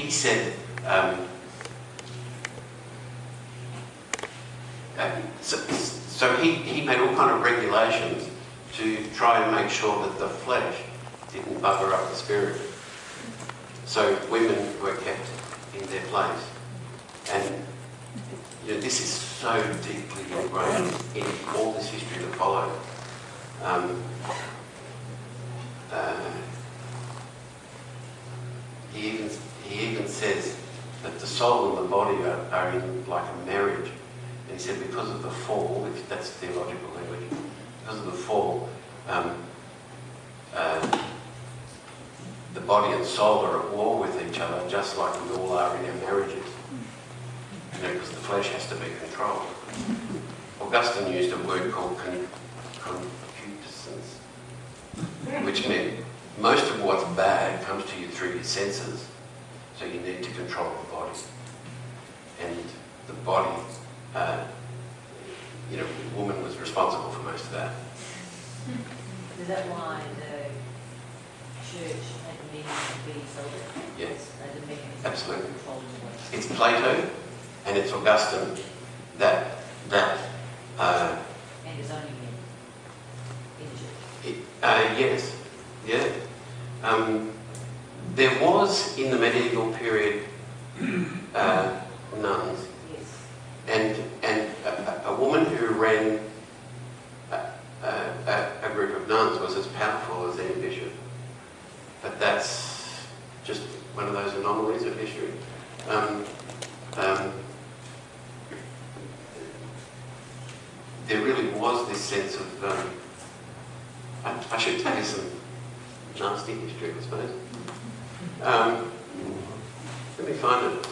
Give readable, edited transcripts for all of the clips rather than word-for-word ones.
he said, so he made all kind of regulations to try and make sure that the flesh didn't bugger up the spirit. So women were kept in their place. And this is so deeply ingrained in all this history that followed. He even says that the soul and the body are in like a marriage. And he said because of the fall, that's theological language, because of the fall, the body and soul are at war with each other, just like we all are in our marriages. Because the flesh has to be controlled. Augustine used a word called concupiscence, which meant most of what's bad comes to you through your senses, so you need to control the body. And the body, the woman was responsible for most of that. Is that why the church had the meaning of being celibate? Yes. Absolutely. It's Plato and it's Augustine that and it's only men in the church. Yes. Yeah. There was in the medieval period nuns. Yes. And a woman who ran a group of nuns was as powerful as any bishop. But that's just one of those anomalies of history. There really was this sense of, I should tell you some nasty history, I suppose. Let me find it.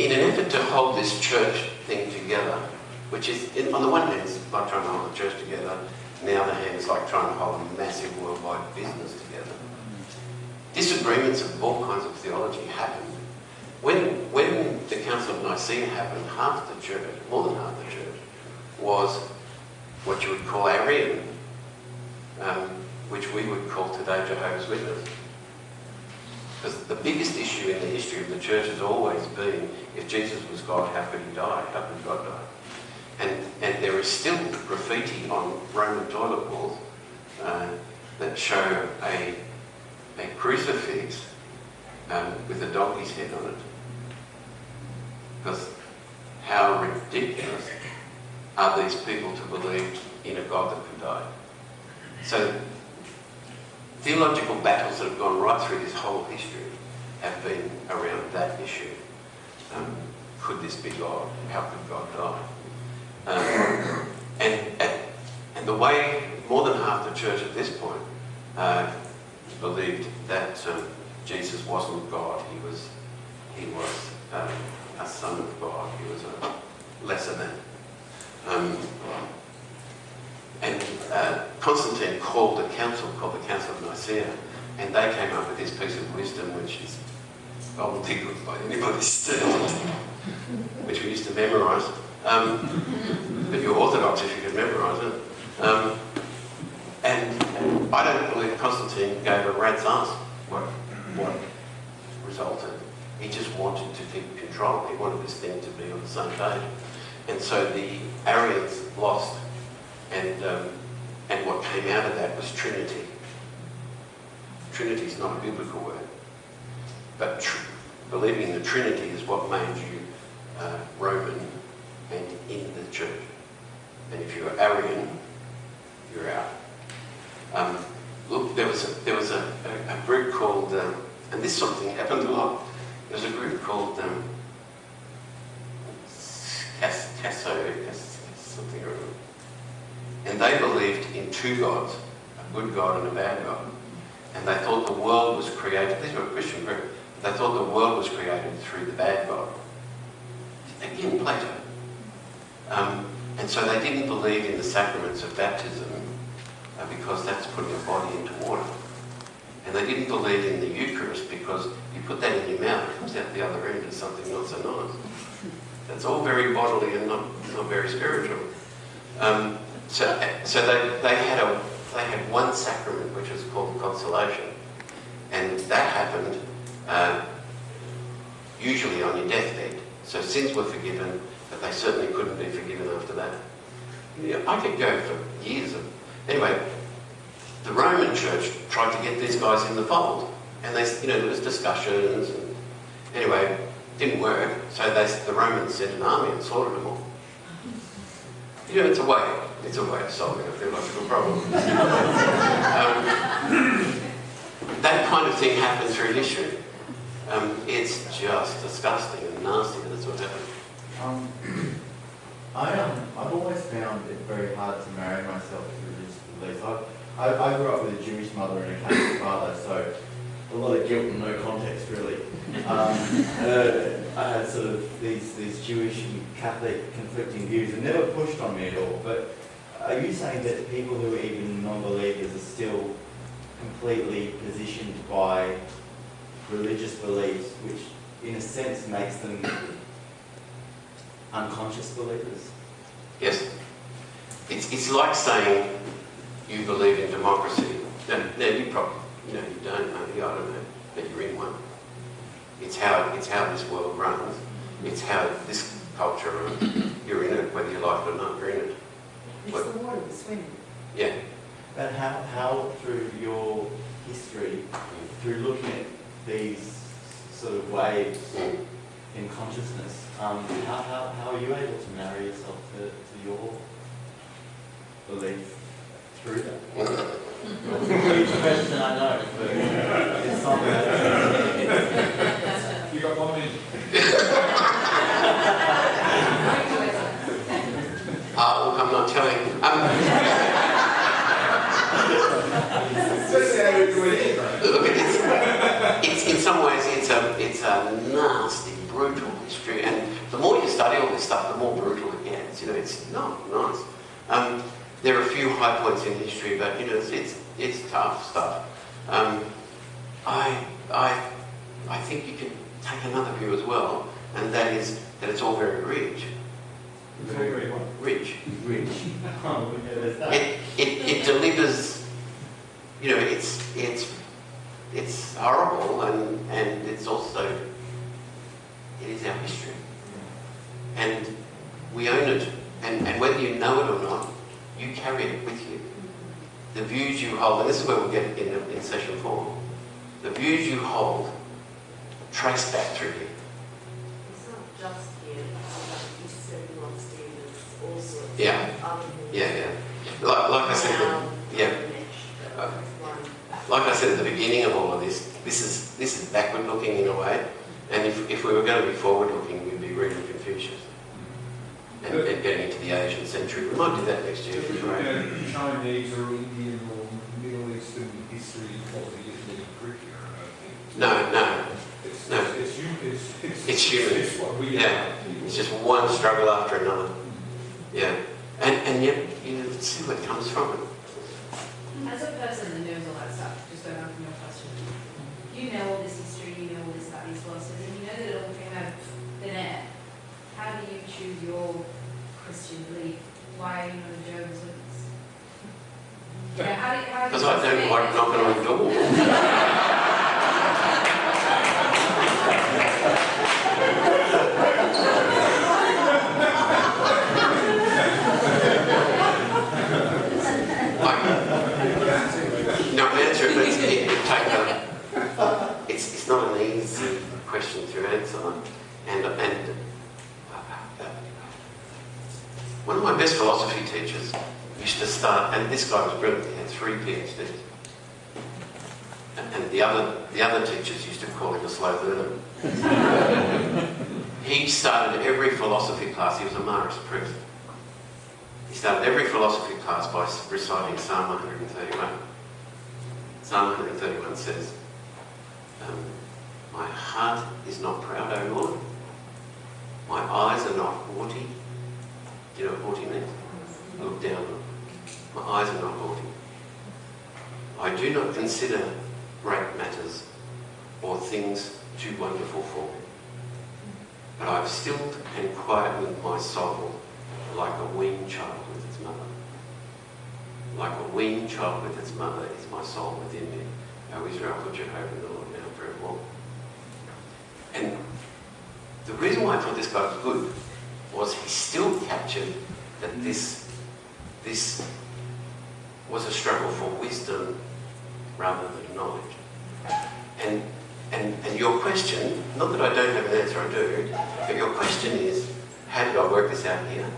In an effort to hold this church thing together, which is, on the one hand, it's like trying to hold the church together, on the other hand, it's like trying to hold a massive worldwide business together. Disagreements of all kinds of theology happened. When the Council of Nicaea happened, half the church, more than half the church, was what you would call Arian, which we would call today Jehovah's Witness. Because the biggest issue in the history of the church has always been, if Jesus was God, how could he die? How could God die? And there is still graffiti on Roman toilet walls that show a crucifix with a donkey's head on it. Because how ridiculous are these people to believe in a God that could die? So theological battles that have gone right through this whole history have been around that issue. Could this be God? How could God die? And the way more than half the church at this point believed that Jesus wasn't God. He was a son of God. He was a lesser than. Constantine called a council called the Council of Nicaea, and they came up with this piece of wisdom, which is gobbledygook by anybody's standard, which we used to memorise. But you're orthodox if you can memorise it. And I don't believe Constantine gave a rat's ass what resulted. He just wanted to keep control. He wanted this thing to be on the same page. And so the Arians lost, and what came out of that was Trinity. Trinity is not a biblical word, but believing in the Trinity is what made you Roman and in the church. And if you're Arian, you're out. Look, there was a group called, and this sort of thing happened a lot. There was a group called something or other. And they believed in two gods, a good God and a bad God. And they thought the world was created, these were a Christian group, they thought the world was created through the bad God. Again, Plato. And so they didn't believe in the sacraments of baptism because that's putting a body into water. And they didn't believe in the Eucharist because you put that in your mouth, it comes out the other end as something not so nice. That's all very bodily and not very spiritual. So they had one sacrament which was called consolation, and that happened usually on your deathbed. So sins were forgiven, but they certainly couldn't be forgiven after that. Yeah, I could go for years of... Anyway, the Roman Church tried to get these guys in the fold, and there was discussions, and anyway, it didn't work. So the Romans sent an army and slaughtered them all. It's a way of solving a theological problem. That kind of thing happened through history. It's just disgusting and nasty that that's what happened. I've always found it very hard to marry myself to religious beliefs. I grew up with a Jewish mother and a Catholic father, so a lot of guilt and no context really. I had sort of these Jewish and Catholic conflicting views and never pushed on me at all. But are you saying that people who are even non-believers are still completely positioned by religious beliefs, which in a sense makes them unconscious believers? Yes. It's like saying you believe in democracy. No, you probably, you don't know, I don't know, but you're in one. It's how this world runs. It's how this culture runs. You're in it, whether you like it or not, you're in it. It's the water we swim in. Yeah. But how through your history, through looking at these sort of waves in consciousness, how are you able to marry yourself to your belief through that? It's a huge question, I know, but it's something that... You got 1 minute. Look, I'm not telling. Look, it's in some ways it's a nasty, brutal history, and the more you study all this stuff, the more brutal it gets. It's not nice. There are a few high points in history, but it's tough stuff. I think you can take another view as well, and that is that it's all very rich. Very what? Rich. Rich. Oh, yeah, there's that. It delivers. It's horrible, and it's also it is our history, and we own it, and whether you know it or not, you carry it with you. The views you hold, and this is where we'll get in session 4, the views you hold trace back through here. It's not just here, it's everyone's standards, all sorts Yeah. of other things. Yeah. Like I said, like I said at the beginning of all of this is backward looking in a way, and if we were going to be forward looking, we'd be reading Confucius and getting into the Asian century. We might do that next year. Chinese or Indian or Middle Eastern history probably isn't any prettier, I don't think. No. It's human. It's what we Yeah. It's just one struggle after another. Yeah. And yet, see what comes from it. As a person that knows all that stuff, just going on from your question, you know all this history, you know all this about these philosophers, and you know that it all came out of thin air. How do you choose your Christian belief? Why are you not a Jehovah's Witness? Because I don't like knocking on doors. No, answer it, but it's not an easy question to answer. And one of my best philosophy teachers used to start, and this guy was brilliant, he had 3 PhDs. And the other teachers used to call him a slow learner. He started every philosophy class, he was a Marist priest. He started every philosophy class by reciting Psalm 131. Psalm 131 says, my heart is not proud, O Lord. My eyes are not haughty. Do you know what haughty means? I look down. My eyes are not haughty. I do not consider great matters or things too wonderful for me. but I've stilled and quietened my soul like a weaned child with its mother. Like a weaned child with its mother is my soul within me. O Israel, put your hope in the Lord now forevermore. And the reason why I thought this guy was good was he still captured that this was a struggle for wisdom rather than knowledge. And your question, not that I don't have an answer, I do, but your question is, how did I work this out here?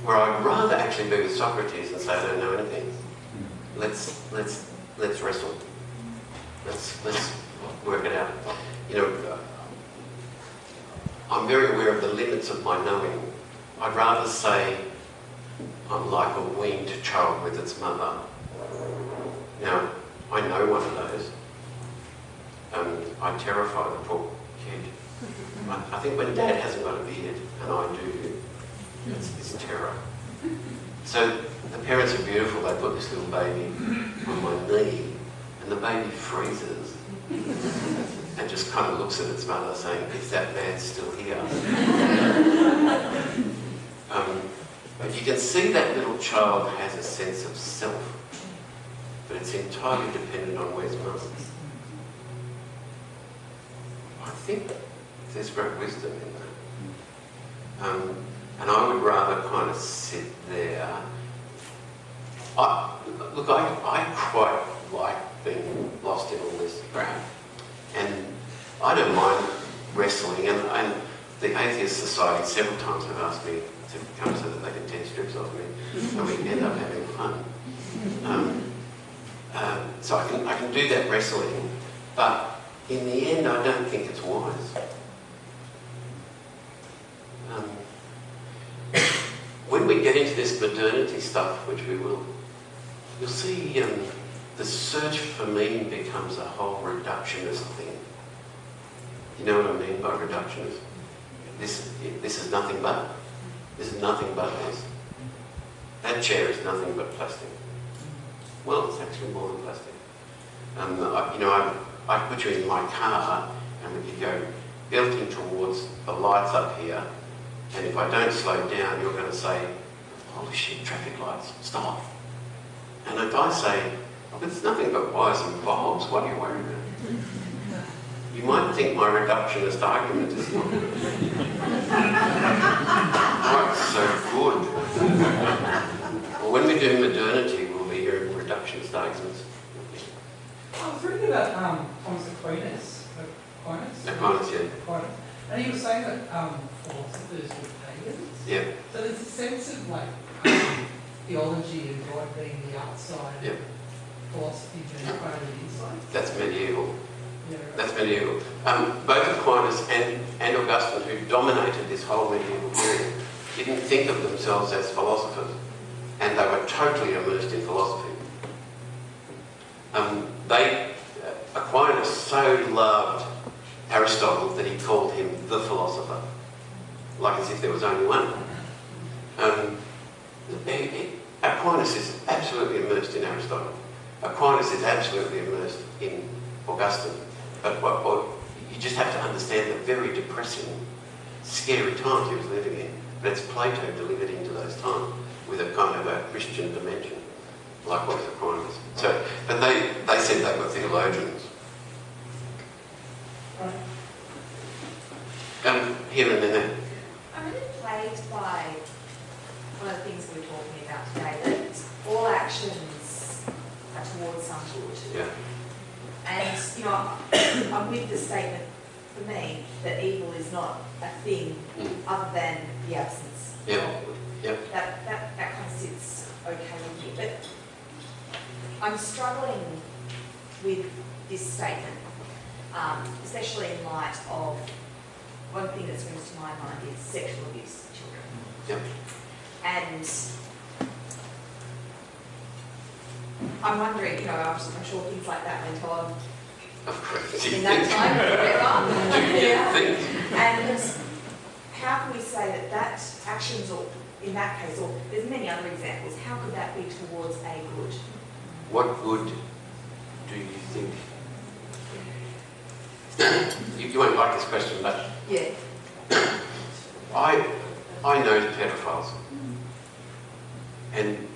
Where I'd rather actually be with Socrates and say, I don't know anything. Let's wrestle. Let's work it out. You know, I'm very aware of the limits of my knowing. I'd rather say I'm like a weaned child with its mother. Now, I know one of those. I terrify the poor kid. I think when Dad hasn't got a beard, and I do, it's terror. So the parents are beautiful. They put this little baby on my knee, and the baby freezes and just kind of looks at its mother saying, is that man still here? But you can see that little child has a sense of self, but it's entirely dependent on where's mum. I think there's great wisdom in that. And I would rather kind of sit there. I quite like being lost in all this crap. And I don't mind wrestling. And the Atheist Society several times have asked me to come so that they can take strips off me. And we end up having fun. So I can do that wrestling. But in the end, I don't think it's wise. When we get into this modernity stuff, which we will, you'll see the search for meaning becomes a whole reductionist thing. You know what I mean by reductionist? This is nothing but. This is nothing but this. That chair is nothing but plastic. Well, it's actually more than plastic. I put you in my car and we could go belting towards the lights up here, and if I don't slow down, you're going to say, holy shit, traffic lights, stop. And if I say, oh, but it's nothing but wires and bulbs, what are you worried about? You might think my reductionist argument is not quite so good. Well, when we do modernity, we'll be hearing reductionist arguments. I was reading about Thomas Aquinas. Aquinas, yeah. Aquinas. And he was saying that philosophers were pagans. Yeah. So there's a sense of like theology and God being the outside, Yeah. philosophy being part of the inside. That's medieval. Yeah, right. That's medieval. Both Aquinas and Augustine, who dominated this whole medieval period, didn't think of themselves as philosophers, and they were totally immersed in philosophy. Aquinas so loved Aristotle that he called him the philosopher, like as if there was only one. Aquinas is absolutely immersed in Aristotle. Aquinas is absolutely immersed in Augustine. But what you just have to understand the very depressing, scary times he was living in. But it's Plato delivered into those times with a kind of a Christian dimension. Likewise Aquinas. So, but they said they were theologians. Here and there. I'm really plagued by one of the things we were talking about today, that all actions are towards some good. Yeah. And, I'm with the statement for me that evil is not a thing other than the absence Yeah. of good. Yep. That kind of sits okay with me. But I'm struggling with this statement, especially in light of one thing that springs to my mind is sexual abuse of children. Yep. And I'm wondering, I'm sure things like that went on Of course. in that time, whatever. Yeah. Think. And how can we say that actions, or in that case, or there's many other examples, how could that be towards a good? What good do you think? You won't like this question, but Yeah. I know pedophiles, and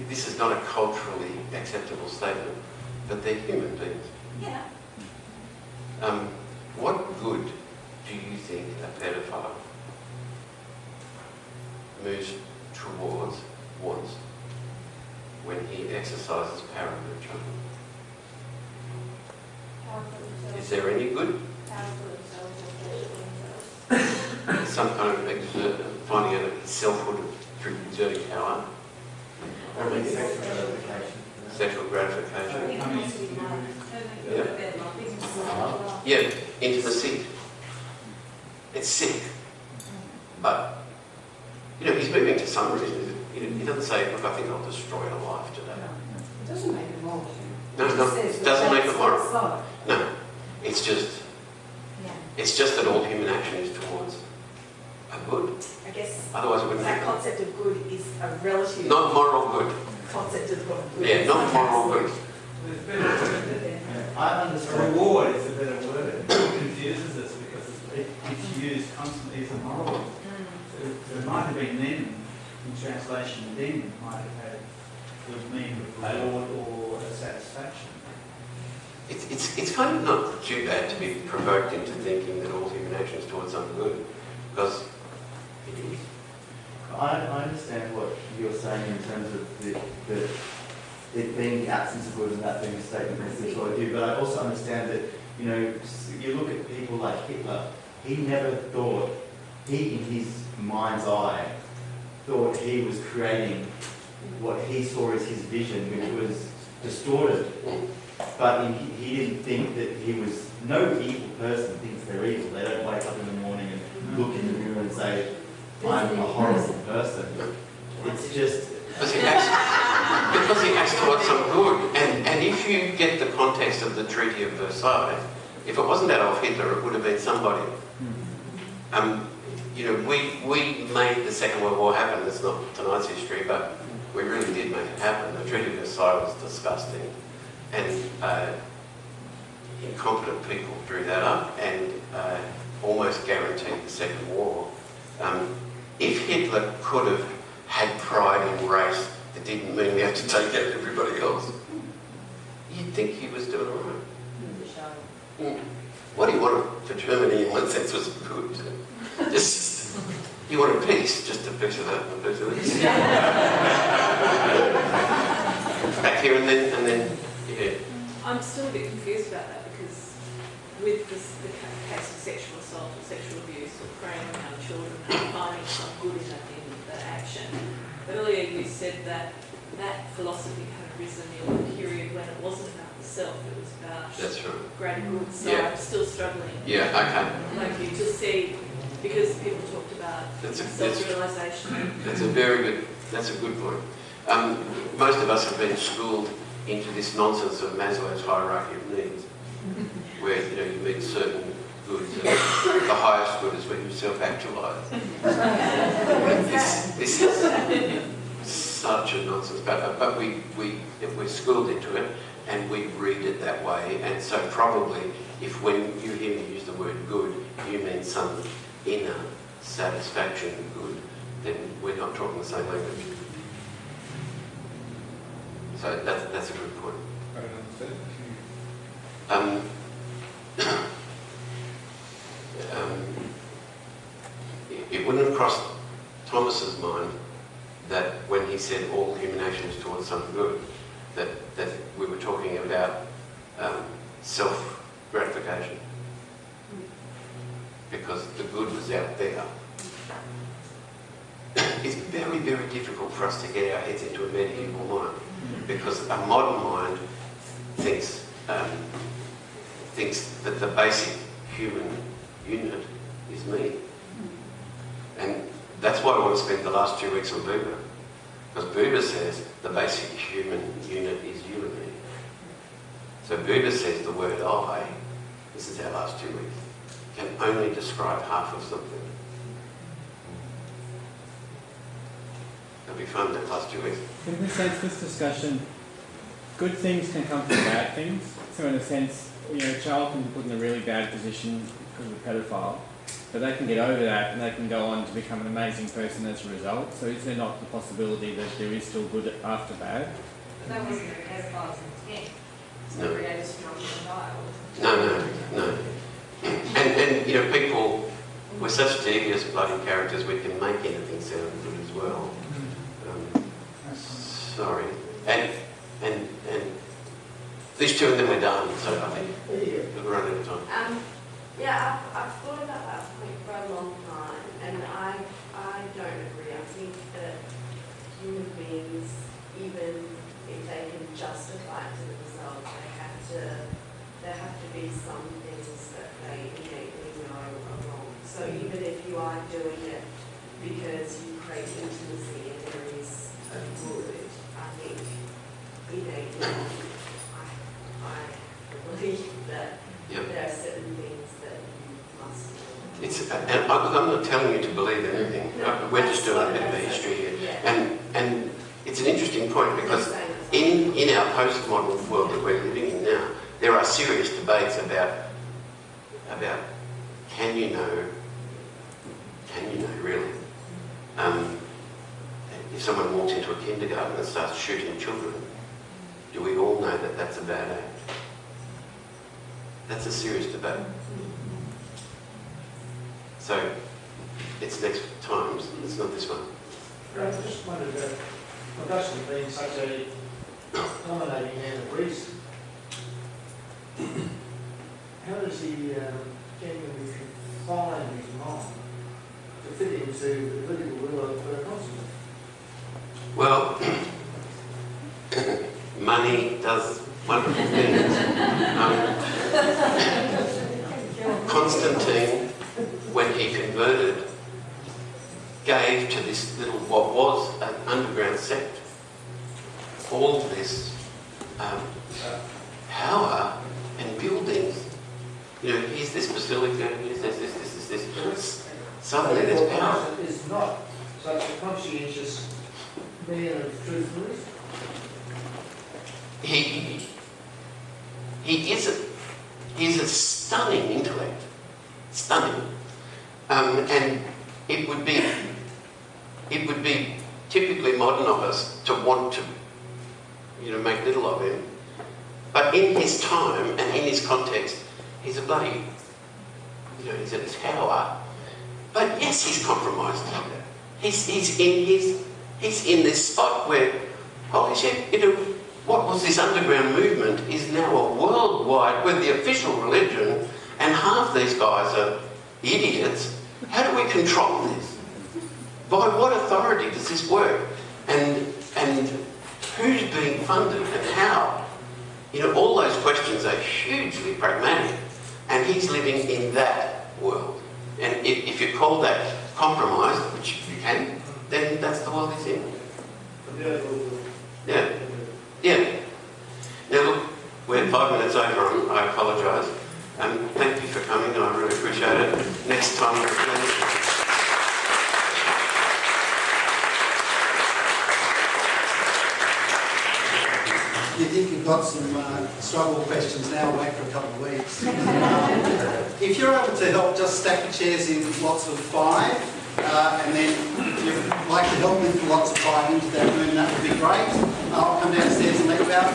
this is not a culturally acceptable statement, but they're human beings. Yeah. What good do you think a pedophile moves towards, wants, when he exercises power over children? Is there any good? Some kind of finding out selfhood through exerting power? Or at least sexual gratification. Sexual gratification? Yeah. Yeah, intimacy. It's sick. But, he's moving to some reason. He doesn't say, look, I think I'll destroy a life today. It doesn't make it moral. No, it doesn't make it moral. No, it's just that all human action is towards a good. I guess Otherwise it wouldn't that happen. concept of good is a relative Not moral good. concept of good. Yeah, not moral good. I understand. Reward is a better word. It confuses us because it's used constantly as a moral. So it might have been then, in translation, then might have had would mean reward or a satisfaction. It's kind of not too bad to be provoked into thinking that all human action is towards something good, because it is. I understand what you're saying in terms of it being the absence of good and that being a statement that's what I do, but I also understand that, you look at people like Hitler, he never thought, in his mind's eye, thought he was creating what he saw as his vision, which was distorted. But he didn't think that he was, no evil person thinks they're evil. They don't wake up in the morning and look in the mirror and say, I'm a horrible person. It's just... Because he acts towards some good. And if you get the context of the Treaty of Versailles, if it wasn't Adolf Hitler, it would have been somebody. We made the Second World War happen. That's not tonight's history, but we really did make it happen. The Treaty of Versailles was disgusting. And incompetent people drew that up and almost guaranteed the Second War. If Hitler could have had pride in race, that didn't mean we have to take out everybody else. You'd think he was doing all right. What he wanted for Germany in one sense was good. Just, he wanted peace, just to picture that. Back here and then, yeah. I'm still a bit confused about that because with the case of sexual assault or sexual abuse or preying on young children and finding some good in that action, earlier you said that philosophy had arisen in a period when it wasn't about the self, it was about That's right. greater good. So Yeah. I'm still struggling. Yeah, okay. Like you to see, because people talked about self-realisation. That's a good point. Most of us have been schooled into this nonsense of Maslow's hierarchy of needs, where you meet certain goods, and the highest good is when you self-actualise. This is such a nonsense, but we're schooled into it, and we read it that way, and so probably if when you hear me use the word good, you mean some inner satisfaction good, then we're not talking the same language. So that's a good point. I don't understand. It wouldn't have crossed Thomas's mind that when he said all human action is towards some good, that we were talking about self-gratification. Because the good was out there. It's very, very difficult for us to get our heads into a medieval mind, because a modern mind thinks that the basic human unit is me. And that's why I want to spend the last 2 weeks on Buber, because Buber says the basic human unit is you and me. So Buber says the word I, this is our last 2 weeks, can only describe half of something. It'll be fun that last 2 weeks. In a sense, this discussion, good things can come from bad things. So in a sense, a child can be put in a really bad position, because of a pedophile, but they can get over that and they can go on to become an amazing person as a result. So is there not the possibility that there is still good after bad? But that wasn't the pedophile's intent. No. So create a strong child. No. And you know, people, we're such devious bloody characters, we can make anything sound good as well. Sorry. And these two and then we're done, so I think we're running out of time. Yeah, I've thought about that point for a long time, and I don't agree. I think that human beings, even if they can justify it to themselves, there have to be some things that they innately know are wrong. So even if you are doing it because you crave intimacy and there is a good, I think innately, I believe that there are certain things that you must do. It's, and I'm not telling you to believe anything. No, we're just doing a bit of a history here. And it's an interesting point because in our postmodern world that we're living in now, there are serious debates about can you know really? If someone walks into a kindergarten and starts shooting children, do we all know that that's a bad act? That's a serious debate. So it's next times, it's not this one. I just wondered about Augustine being such a dominating man of reason. How does he genuinely confine his mind to fit into the political will of the continent? Well, money does wonderful things. Constantine, when he converted, gave to this little, what was an underground sect, all this power and buildings. You know, here's this basilica, here's this. Suddenly there's power. Is not such a conscientious man of truthfulness. He's a stunning intellect, stunning, and it would be typically modern of us to want to, you know, make little of him. But in his time and in his context, he's a bloody, you know, he's at his power. But yes, he's compromised. He's in this spot where, holy shit, you know, what was this underground movement is now a worldwide, with the official religion, and half these guys are idiots. How do we control this? By what authority does this work? And who's being funded and how? You know, all those questions are hugely pragmatic, and he's living in that world. And if you call that compromise, which you can, then that's the world he's in. Yeah. Yeah. Now look, we're 5 minutes over. I apologise. Thank you for coming. I really appreciate it. Next time we're You think you've got some struggle questions now, wait for a couple of weeks. If you're able to help just stack the chairs in lots of 5, and then if you'd like to help with lots of 5 into that room, that would be great. I'll come downstairs and let you out.